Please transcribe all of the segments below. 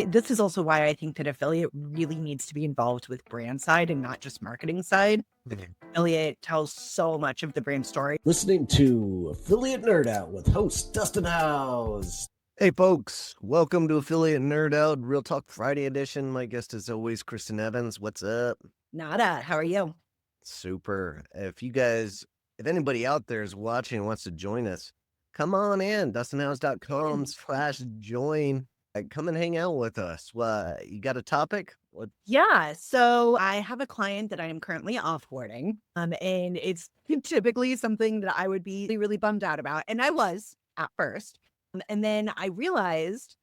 This is also why I think that affiliate really needs to be involved with brand side and not just marketing side. Mhm. Affiliate tells so much of the brand story. Listening to Affiliate Nerd Out with host Dustin Howes. Hey folks, welcome to Affiliate Nerd Out, Real Talk Friday edition. My guest is always Christen Evans. What's up? Nada, how are you? Super. If anybody out there is watching and wants to join us, come on in, dustinhouse.com/join. Come and hang out with us. You got a topic? What? Yeah, so I have a client that I am currently offboarding, and it's typically something that I would be really bummed out about, and I was at first. And then I realized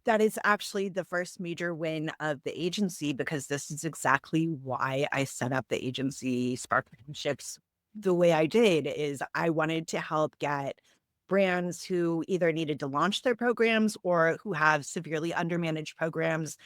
that is actually the first major win of the agency because this is exactly why I set up the agency Spark Partnerships the way I did is I wanted to help get brands who either needed to launch their programs or who have severely undermanaged programs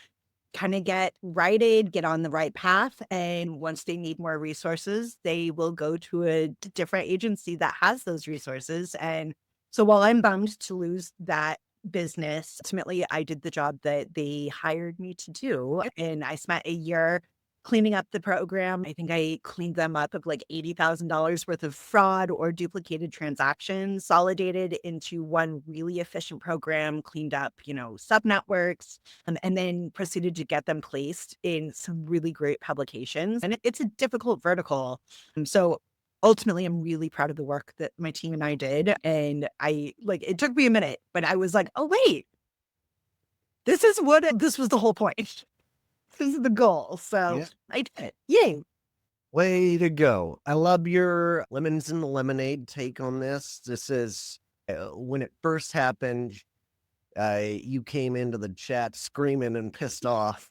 kind of get righted, get on the right path. And once they need more resources, they will go to a different agency that has those resources. And so while I'm bummed to lose that business, ultimately, I did the job that they hired me to do. And I spent a year cleaning up the program. I think I cleaned them up of like $80,000 worth of fraud or duplicated transactions, consolidated into one really efficient program, cleaned up, sub networks, and then proceeded to get them placed in some really great publications. And it's a difficult vertical. So ultimately, I'm really proud of the work that my team and I did. And it took me a minute, but I was like, oh, wait, this was the whole point. This is the goal. So Yeah. I did it. Yay. Way to go. I love your lemons and lemonade take on this. This is when it first happened, you came into the chat screaming and pissed off.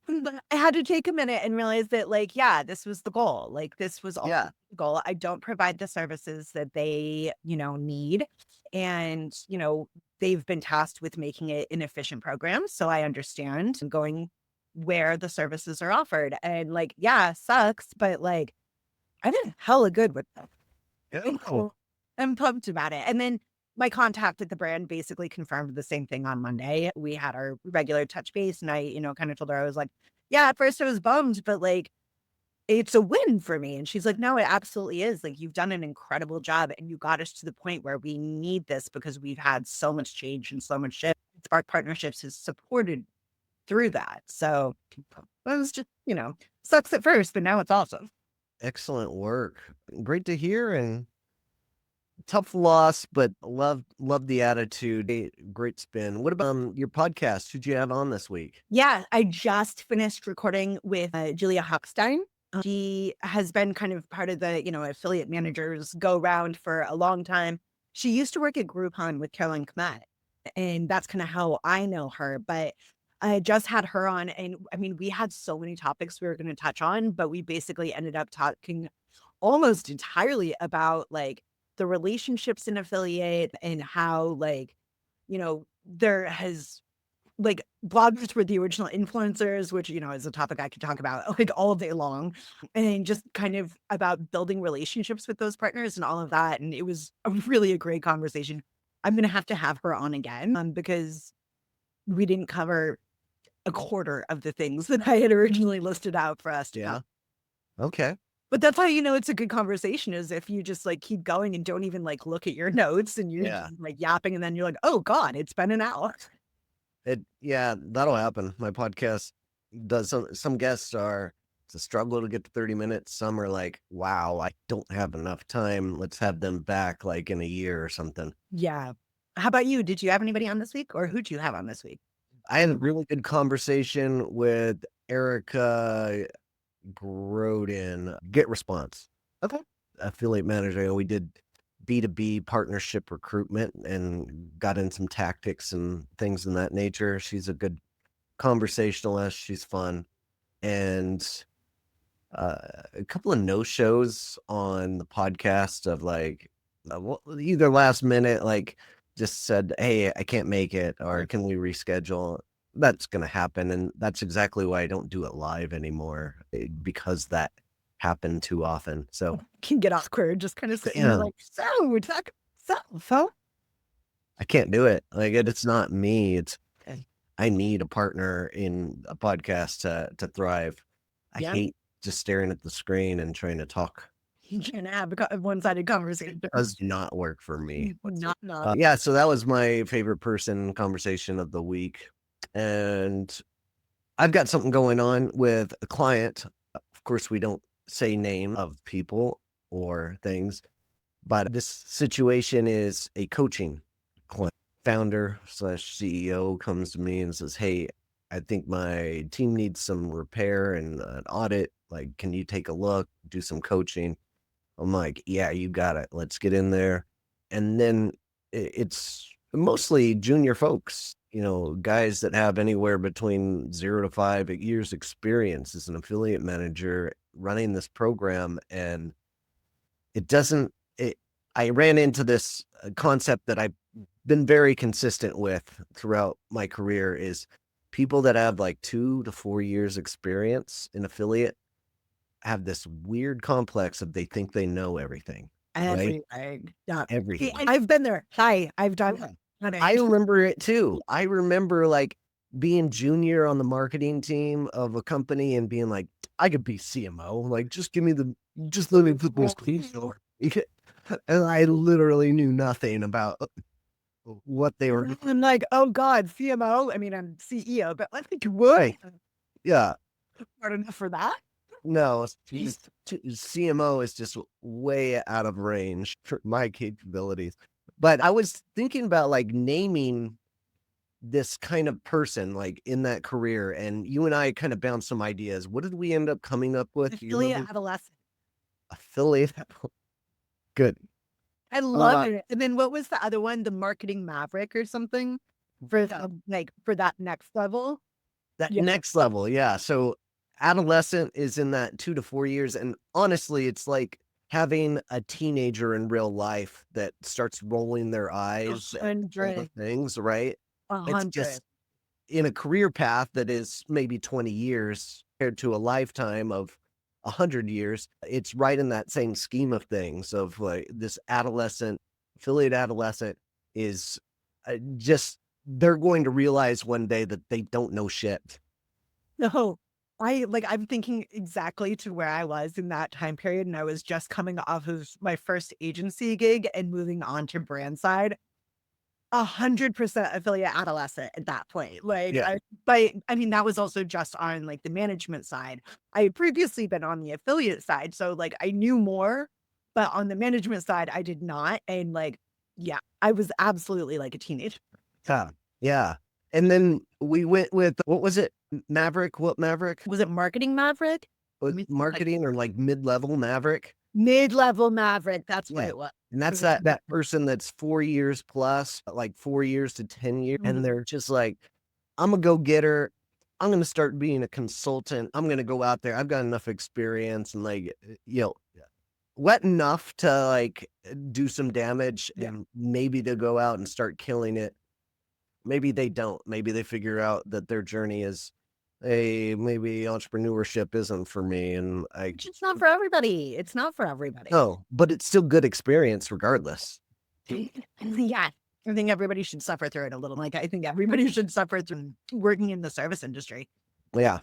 But I had to take a minute and realize that, yeah, this was the goal. This was all Yeah. the goal. I don't provide the services that they, need. And, they've been tasked with making it an efficient program. So I understand going where the services are offered. And yeah, sucks, but I did hella good with them. Oh. I'm pumped about it. And then my contact at the brand basically confirmed the same thing on Monday. We had our regular touch base and I, kind of told her, I was like, yeah, at first I was bummed, but it's a win for me. And she's like, no, it absolutely is. You've done an incredible job and you got us to the point where we need this because we've had so much change and so much shift. Spark Partnerships has supported through that. So it was just, sucks at first, but now it's awesome. Excellent work. Great to hear and tough loss, but love the attitude. Great spin. What about your podcast? Who'd you have on this week? Yeah, I just finished recording with Julia Hochstein. She has been kind of part of the, affiliate managers go round for a long time. She used to work at Groupon with Caroline Kmet, and that's kind of how I know her. But I just had her on, and I mean, we had so many topics we were going to touch on, but we basically ended up talking almost entirely about the relationships in affiliate and how there has bloggers were the original influencers, which, is a topic I could talk about all day long, and just kind of about building relationships with those partners and all of that. And it was really a great conversation. I'm going to have her on again because we didn't cover a quarter of the things that I had originally listed out for us to Yeah. cover. Okay. But that's how it's a good conversation is if you just keep going and don't even look at your notes and you're Yeah. just, yapping and then you're like, oh God, it's been an hour. That'll happen. My podcast does some guests it's a struggle to get to 30 minutes. Some are like, wow, I don't have enough time. Let's have them back in a year or something. Yeah. How about you? Did you have anybody on this week or who'd you have on this week? I had a really good conversation with Erica Groden, Get Response. Okay. Affiliate manager. We did B2B partnership recruitment and got in some tactics and things in that nature. She's a good conversationalist. She's fun. And a couple of no-shows on the podcast of either last minute, just said, hey, I can't make it, or can we reschedule? That's going to happen. And that's exactly why I don't do it live anymore, because that happened too often. So Can get awkward, just kind of sitting yeah, there we're talking, so. I can't do it. It's not me. I need a partner in a podcast to thrive. I Yeah. hate just staring at the screen and trying to talk. You can have a one-sided conversation. Does not work for me. Not. Yeah, so that was my favorite person conversation of the week. And I've got something going on with a client. Of course, we don't say name of people or things, but this situation is a coaching client. Founder slash CEO comes to me and says, "Hey, I think my team needs some repair and an audit. Like, can you take a look, do some coaching?" I'm like, "Yeah, you got it. Let's get in there." And then it's mostly junior folks, guys that have anywhere between 0 to 5 years experience as an affiliate manager running this program. And it doesn't, it, I ran into this concept that I've been very consistent with throughout my career is people that have like 2 to 4 years experience in affiliate have this weird complex of they think they know everything, right? Everything. Yeah. Everything. I've been there. Hi, I've done Yeah. it. I remember it too. I remember like being junior on the marketing team of a company and being like, I could be CMO. Like, just let me put this piece over. And I literally knew nothing about what they were doing. I'm like, oh God, CMO. I mean, I'm CEO, but like, what? Right. Yeah. Hard enough for that? No, CMO is just way out of range for my capabilities. But I was thinking about like naming this kind of person like in that career, and you and I kind of bounced some ideas. What did we end up coming up with? Do you Affiliate remember? adolescent. Affiliate. Good. I love it. And then what was the other one? The marketing maverick or something for for that next level. That Yeah. next level, yeah. So adolescent is in that 2 to 4 years, and honestly, it's like having a teenager in real life that starts rolling their eyes at all the 100. things, right? A It's 100. just in a career path that is maybe 20 years compared to a lifetime of 100 years. It's right in that same scheme of things of like this affiliate adolescent is just, they're going to realize one day that they don't know shit. No, I'm thinking exactly to where I was in that time period. And I was just coming off of my first agency gig and moving on to brand side. 100% affiliate adolescent at that point. Yeah. I mean, that was also just on like the management side. I had previously been on the affiliate side. So like I knew more, but on the management side, I did not. And like, yeah, I was absolutely like a teenager. Yeah. Yeah. And then we went with, what was it? Maverick? What Maverick? Was it marketing maverick? Marketing or like mid-level Maverick? Mid-level maverick. That's what Yeah. it was. And that's that person that's 4 years plus, like 4 years to 10 years. Mhm. And they're just like, I'm a go-getter. I'm going to start being a consultant. I'm going to go out there. I've got enough experience and like, wet enough to like do some damage and maybe to go out and start killing it. Maybe they don't. Maybe they figure out that their journey is, hey, maybe entrepreneurship isn't for me. And It's not for everybody. It's not for everybody. no, but it's still good experience regardless. Yeah. I think everybody should suffer through it a little. Like, I think everybody should suffer through working in the service industry. Yeah.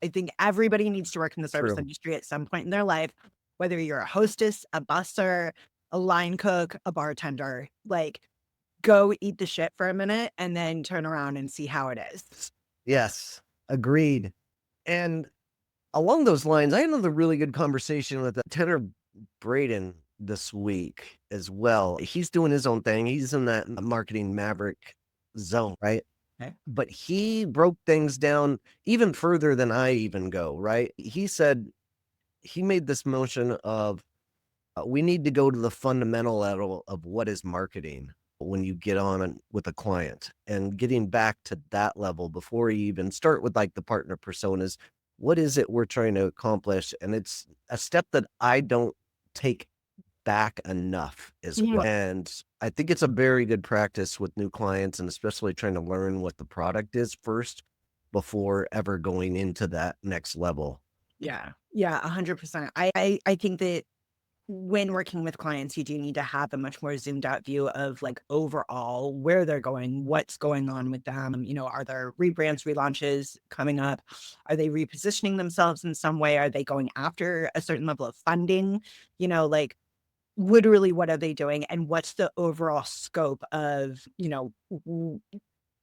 I think everybody needs to work in the service True. industry at some point in their life, whether you're a hostess, a busser, a line cook, a bartender. Like, go eat the shit for a minute and then turn around and see how it is. Yes. Agreed. And along those lines, I had another really good conversation with Tanner Braden this week as well. He's doing his own thing. He's in that marketing maverick zone, right? Okay. But he broke things down even further than I even go, right? He said he made this motion of we need to go to the fundamental level of what is marketing when you get on with a client, and getting back to that level before you even start with like the partner personas. What is it we're trying to accomplish? And it's a step that I don't take back enough as well. And I think it's a very good practice with new clients, and especially trying to learn what the product is first before ever going into that next level. Yeah. Yeah. 100%. I think that when working with clients, you do need to have a much more zoomed out view of like overall where they're going, what's going on with them. Are there rebrands, relaunches coming up? Are they repositioning themselves in some way? Are they going after a certain level of funding? Like literally what are they doing? And what's the overall scope of,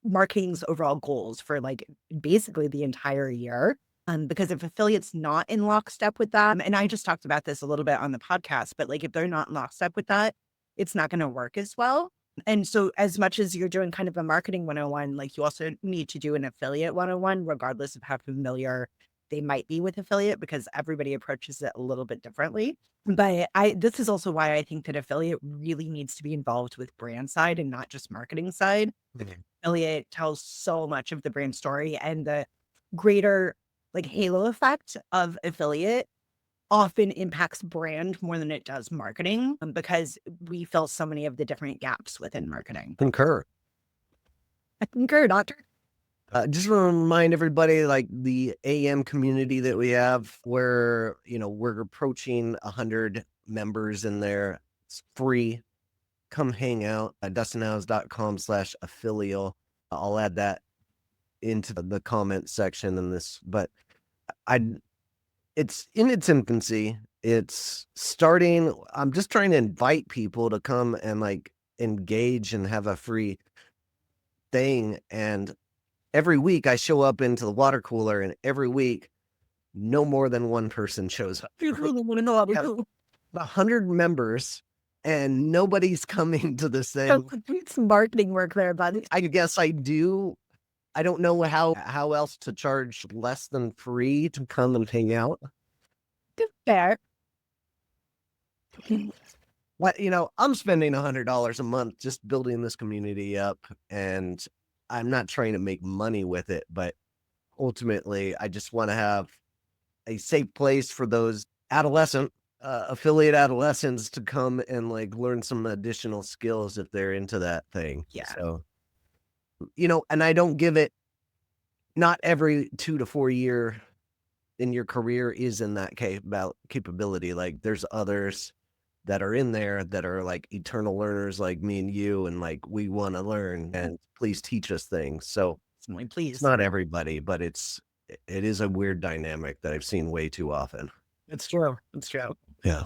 marketing's overall goals for like basically the entire year? Because if affiliates not in lockstep with that, and I just talked about this a little bit on the podcast, but like if they're not in lockstep with that, it's not going to work as well. And so as much as you're doing kind of a marketing 101, like you also need to do an affiliate 101, regardless of how familiar they might be with affiliate, because everybody approaches it a little bit differently. But this is also why I think that affiliate really needs to be involved with brand side and not just marketing side. Mhm. Affiliate tells so much of the brand story, and the greater like halo effect of affiliate often impacts brand more than it does marketing, because we fill so many of the different gaps within marketing. Concur. I concur, doctor. Just want to remind everybody, like the AM community that we have, where we're approaching 100 members in there. It's free. Come hang out at dustinhouse.com/affiliate. I'll add that into the comment section in this, but it's in its infancy. It's starting. I'm just trying to invite people to come and like engage and have a free thing. And every week I show up into the water cooler, and every week no more than one person shows up. You really want to know about who? 100 members, and nobody's coming to the same. It's marketing work there, buddy. I guess I do. I don't know how else to charge less than free to come and hang out. Fair. What I'm spending $100 a month just building this community up, and I'm not trying to make money with it, but ultimately I just want to have a safe place for those affiliate adolescents to come and like learn some additional skills if they're into that thing. Yeah. So, and I don't give it, not every 2 to 4 year in your career is in that capability. Like there's others that are in there that are like eternal learners like me and you, and like we want to learn and please teach us things. So Please. it's not everybody, but it is a weird dynamic that I've seen way too often. It's true. It's true. Yeah.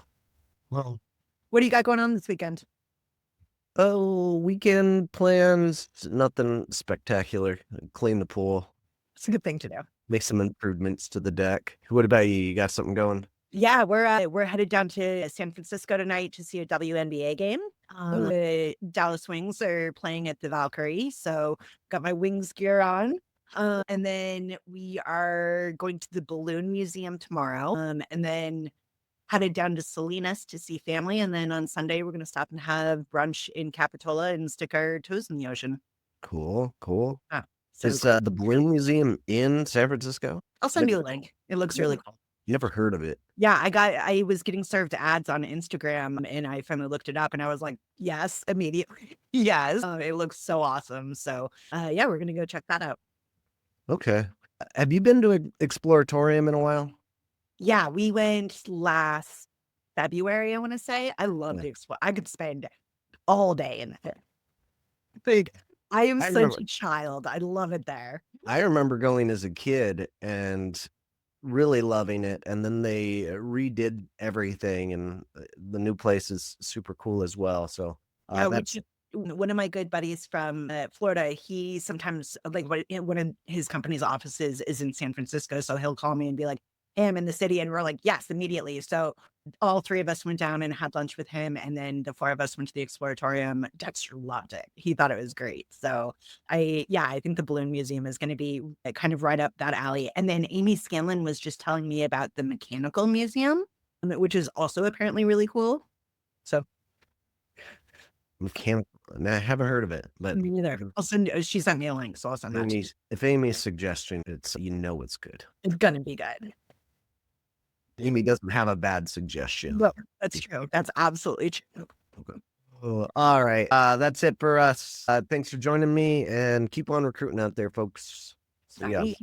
Well, What do you got going on this weekend? oh, weekend plans, nothing spectacular. Clean the pool, It's a good thing to do. make some improvements to the deck. What about you? You got something going? Yeah, we're headed down to San Francisco tonight to see a WNBA game. The Dallas Wings are playing at the Valkyrie, so got my Wings gear on. And then we are going to the Balloon Museum tomorrow. And then headed down to Salinas to see family. And then on Sunday, we're going to stop and have brunch in Capitola and stick our toes in the ocean. Cool. So Is the Balloon Museum in San Francisco? I'll send you a link. It looks really cool. Never heard of it. Yeah, I was getting served ads on Instagram, and I finally looked it up, and I was like, yes, immediately. Yes. It looks so awesome. So yeah, we're going to go check that out. Okay. Have you been to an Exploratorium in a while? Yeah, we went last February, I want to say. I love Yeah. the Explore. I could spend all day in it. Big. I am I such remember- a child. I love it there. I remember going as a kid and really loving it, and then they redid everything, and the new place is super cool as well. So Yeah, that's one of my good buddies from Florida, he sometimes, like, one of his company's offices is in San Francisco. So he'll call me and be like, hey, I'm in the city. And we're like, yes, immediately. So all three of us went down and had lunch with him. And then the four of us went to the Exploratorium. Dexter loved it. He thought it was great. So I think the Balloon Museum is going to be kind of right up that alley. And then Amy Scanlon was just telling me about the Mechanical Museum, which is also apparently really cool. So mechanical. Nah, I haven't heard of it, but me neither. She sent me a link, so I'll send that to you. if Amy's suggesting it's good. It's gonna be good. Amy doesn't have a bad suggestion. Well, that's true. That's absolutely true. Okay. Oh, all right. That's it for us. Thanks for joining me, and keep on recruiting out there, folks. See ya. Bye.